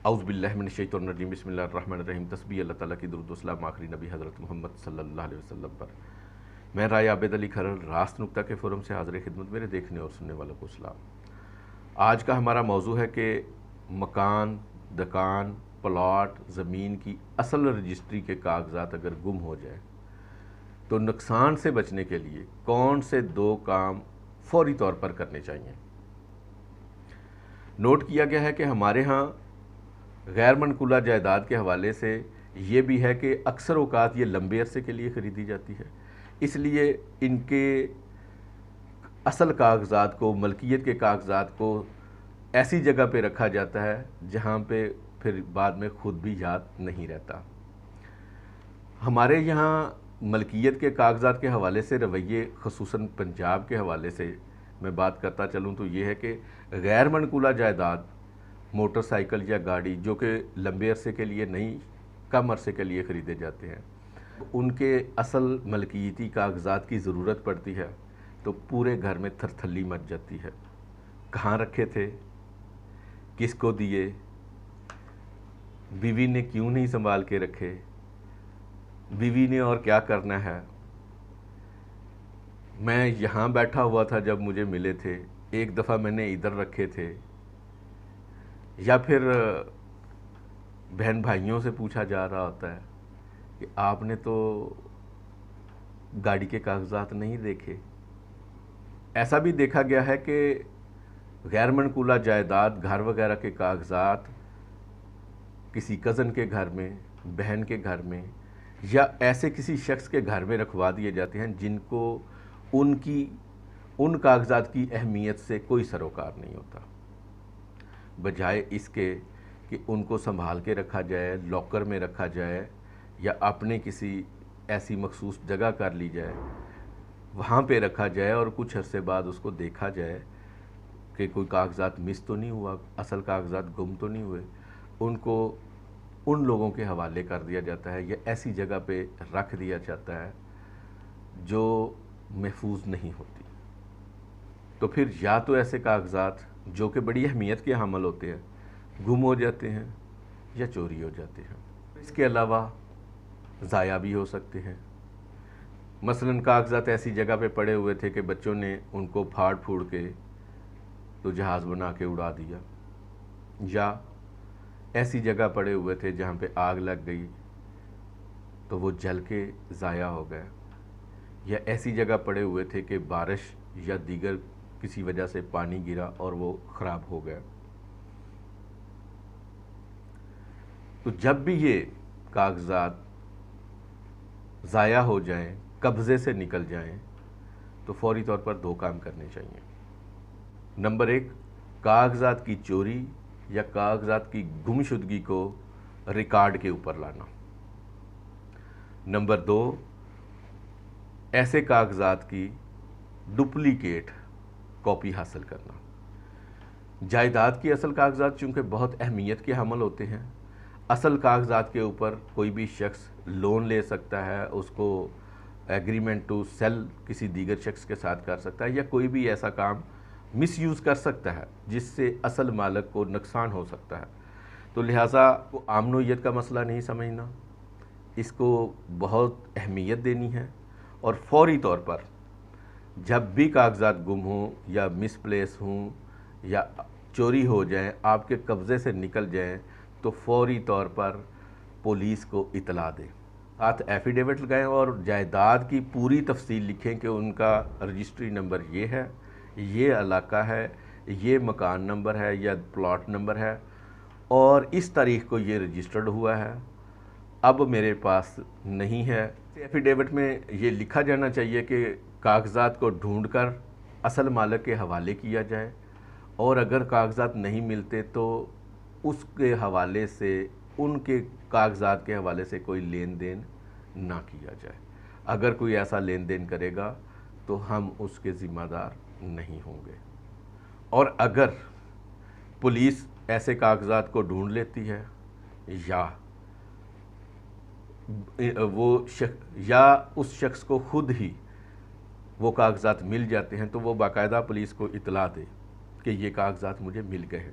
اعوذ باللہ من الشیطان الرجیم بسم اللہ الرحمن الرحیم تسبیح اللہ تعالیٰ کی درود و سلام آخری نبی حضرت محمد صلی اللہ علیہ وسلم پر۔ میں رائے عابد علی کھرر راست نکتہ کے فورم سے حاضر خدمت، میرے دیکھنے اور سننے والوں کو سلام۔ آج کا ہمارا موضوع ہے کہ مکان، دکان، پلاٹ، زمین کی اصل رجسٹری کے کاغذات اگر گم ہو جائیں تو نقصان سے بچنے کے لیے کون سے دو کام فوری طور پر کرنے چاہیے۔ نوٹ کیا گیا ہے کہ ہمارے ہاں غیر منقولہ جائیداد کے حوالے سے یہ بھی ہے کہ اکثر اوقات یہ لمبے عرصے کے لیے خریدی جاتی ہے، اس لیے ان کے اصل کاغذات کو، ملکیت کے کاغذات کو ایسی جگہ پہ رکھا جاتا ہے جہاں پہ پھر بعد میں خود بھی یاد نہیں رہتا۔ ہمارے یہاں ملکیت کے کاغذات کے حوالے سے رویے، خصوصاً پنجاب کے حوالے سے میں بات کرتا چلوں تو یہ ہے کہ غیر منقولہ جائیداد، موٹر سائیکل یا گاڑی جو کہ لمبے عرصے کے لیے نہیں، کم عرصے کے لیے خریدے جاتے ہیں، ان کے اصل ملکیتی کاغذات کی ضرورت پڑتی ہے تو پورے گھر میں تھرتھلی مچ جاتی ہے۔ کہاں رکھے تھے، کس کو دیے، بیوی نے کیوں نہیں سنبھال کے رکھے، بیوی نے اور کیا کرنا ہے، میں یہاں بیٹھا ہوا تھا جب مجھے ملے تھے، ایک دفعہ میں نے ادھر رکھے تھے، یا پھر بہن بھائیوں سے پوچھا جا رہا ہوتا ہے کہ آپ نے تو گاڑی کے کاغذات نہیں دیکھے۔ ایسا بھی دیکھا گیا ہے کہ غیر منقولہ جائیداد، گھر وغیرہ کے کاغذات کسی کزن کے گھر میں، بہن کے گھر میں یا ایسے کسی شخص کے گھر میں رکھوا دیے جاتے ہیں جن کو ان کاغذات کی اہمیت سے کوئی سروکار نہیں ہوتا، بجائے اس کے کہ ان کو سنبھال کے رکھا جائے، لاکر میں رکھا جائے یا اپنے کسی ایسی مخصوص جگہ کر لی جائے، وہاں پہ رکھا جائے اور کچھ عرصے بعد اس کو دیکھا جائے کہ کوئی کاغذات مس تو نہیں ہوا، اصل کاغذات گم تو نہیں ہوئے، ان کو ان لوگوں کے حوالے کر دیا جاتا ہے یا ایسی جگہ پہ رکھ دیا جاتا ہے جو محفوظ نہیں ہوتی۔ تو پھر یا تو ایسے کاغذات جو کہ بڑی اہمیت کے حامل ہوتے ہیں گم ہو جاتے ہیں یا چوری ہو جاتے ہیں۔ اس کے علاوہ ضائع بھی ہو سکتے ہیں۔ مثلاً کاغذات ایسی جگہ پہ پڑے ہوئے تھے کہ بچوں نے ان کو پھاڑ پھوڑ کے تو جہاز بنا کے اڑا دیا، یا ایسی جگہ پڑے ہوئے تھے جہاں پہ آگ لگ گئی تو وہ جل کے ضائع ہو گئے، یا ایسی جگہ پڑے ہوئے تھے کہ بارش یا دیگر کسی وجہ سے پانی گرا اور وہ خراب ہو گیا۔ تو جب بھی یہ کاغذات ضائع ہو جائیں، قبضے سے نکل جائیں تو فوری طور پر دو کام کرنے چاہیے۔ نمبر 1، کاغذات کی چوری یا کاغذات کی گمشدگی کو ریکارڈ کے اوپر لانا۔ نمبر 2، ایسے کاغذات کی ڈپلیکیٹ کاپی حاصل کرنا۔ جائیداد کی اصل کاغذات چونکہ بہت اہمیت کے حامل ہوتے ہیں، اصل کاغذات کے اوپر کوئی بھی شخص لون لے سکتا ہے، اس کو ایگریمنٹ ٹو سیل کسی دیگر شخص کے ساتھ کر سکتا ہے، یا کوئی بھی ایسا کام مس یوز کر سکتا ہے جس سے اصل مالک کو نقصان ہو سکتا ہے۔ تو لہٰذا وہ عام نوعیت کا مسئلہ نہیں سمجھنا، اس کو بہت اہمیت دینی ہے، اور فوری طور پر جب بھی کاغذات گم ہوں یا مس پلیس ہوں یا چوری ہو جائیں، آپ کے قبضے سے نکل جائیں تو فوری طور پر پولیس کو اطلاع دیں، ساتھ ایفیڈیوٹ لگائیں اور جائیداد کی پوری تفصیل لکھیں کہ ان کا رجسٹری نمبر یہ ہے، یہ علاقہ ہے، یہ مکان نمبر ہے یا پلاٹ نمبر ہے، اور اس تاریخ کو یہ رجسٹرڈ ہوا ہے، اب میرے پاس نہیں ہے۔ ایفیڈیوٹ میں یہ لکھا جانا چاہیے کہ کاغذات کو ڈھونڈ کر اصل مالک کے حوالے کیا جائے، اور اگر کاغذات نہیں ملتے تو اس کے حوالے سے، ان کے کاغذات کے حوالے سے کوئی لین دین نہ کیا جائے۔ اگر کوئی ایسا لین دین کرے گا تو ہم اس کے ذمہ دار نہیں ہوں گے، اور اگر پولیس ایسے کاغذات کو ڈھونڈ لیتی ہے یا اس شخص کو خود ہی وہ کاغذات مل جاتے ہیں تو وہ باقاعدہ پولیس کو اطلاع دے کہ یہ کاغذات مجھے مل گئے ہیں،